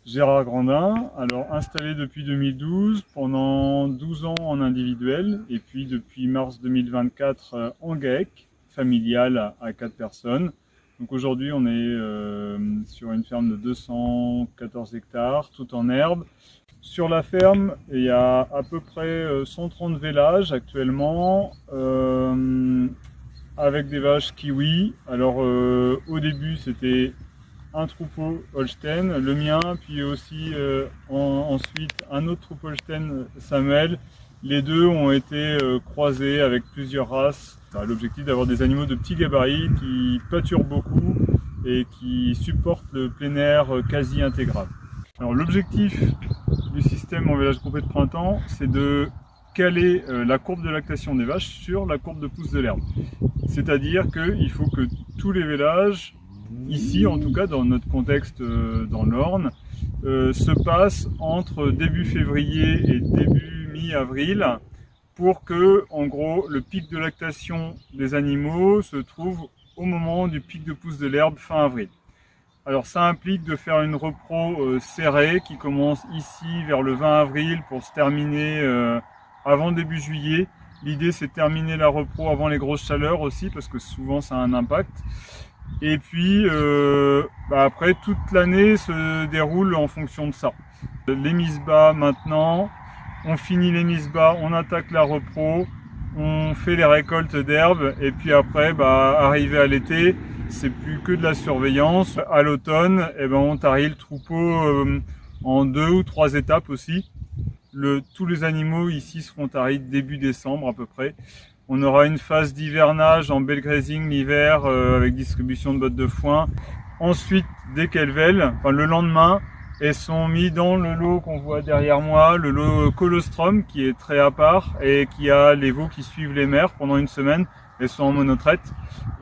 Gérard Grandin, alors installé depuis 2012, pendant 12 ans en individuel, et puis depuis mars 2024 en GAEC, familial à 4 personnes. Donc aujourd'hui on est sur une ferme de 214 hectares, tout en herbe. Sur la ferme, il y a à peu près 130 vélages actuellement, avec des vaches kiwi. Alors au début c'était un troupeau Holstein, le mien, puis aussi ensuite un autre troupeau Holstein, Samuel. Les deux ont été croisés avec plusieurs races. L'objectif d'avoir des animaux de petits gabarits qui pâturent beaucoup et qui supportent le plein air quasi intégral. Alors l'objectif du système en vélage groupé de printemps, c'est de caler la courbe de lactation des vaches sur la courbe de pousse de l'herbe. C'est-à-dire qu'il faut que tous les vélages, ici en tout cas dans notre contexte dans l'Orne, se passent entre début février et début mi-avril pour que, en gros, le pic de lactation des animaux se trouve au moment du pic de pousse de l'herbe fin avril. Alors ça implique de faire une repro serrée qui commence ici vers le 20 avril pour se terminer avant début juillet. L'idée c'est de terminer la repro avant les grosses chaleurs aussi parce que souvent ça a un impact. Et puis après toute l'année se déroule en fonction de ça. Les mises bas maintenant, on finit les mises bas, on attaque la repro, on fait les récoltes d'herbes et puis après arrivé à l'été, c'est plus que de la surveillance. À l'automne, on tarie le troupeau en 2 ou 3 étapes aussi. Tous les animaux ici seront taris début décembre à peu près. On aura une phase d'hivernage en bell grazing l'hiver avec distribution de bottes de foin. Ensuite, dès qu'elles vêlent, le lendemain, elles sont mises dans le lot qu'on voit derrière moi, le lot colostrum qui est très à part et qui a les veaux qui suivent les mères pendant une semaine. Elles sont en monotraite.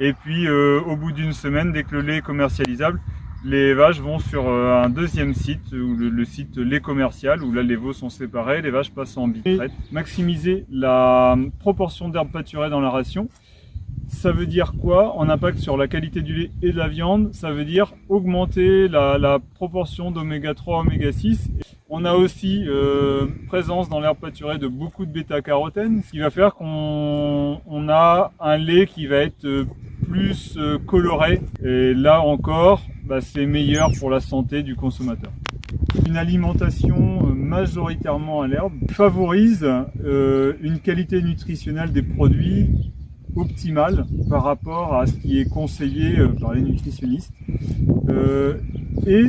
Et puis au bout d'une semaine, dès que le lait est commercialisable, les vaches vont sur un deuxième site, le site lait commercial, où là les veaux sont séparés, les vaches passent en bitraite. Maximiser la proportion d'herbe pâturée dans la ration. Ça veut dire quoi en impact sur la qualité du lait et de la viande? Ça veut dire augmenter la proportion d'oméga 3, oméga 6. On a aussi présence dans l'herbe pâturée de beaucoup de bêta-carotène, ce qui va faire qu'on a un lait qui va être plus coloré. Et là encore, c'est meilleur pour la santé du consommateur. Une alimentation majoritairement à l'herbe favorise une qualité nutritionnelle des produits optimale par rapport à ce qui est conseillé par les nutritionnistes et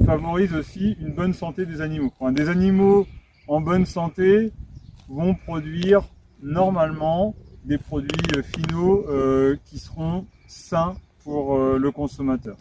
favorise aussi une bonne santé des animaux. Des animaux en bonne santé vont produire normalement des produits finaux qui seront sains pour le consommateur.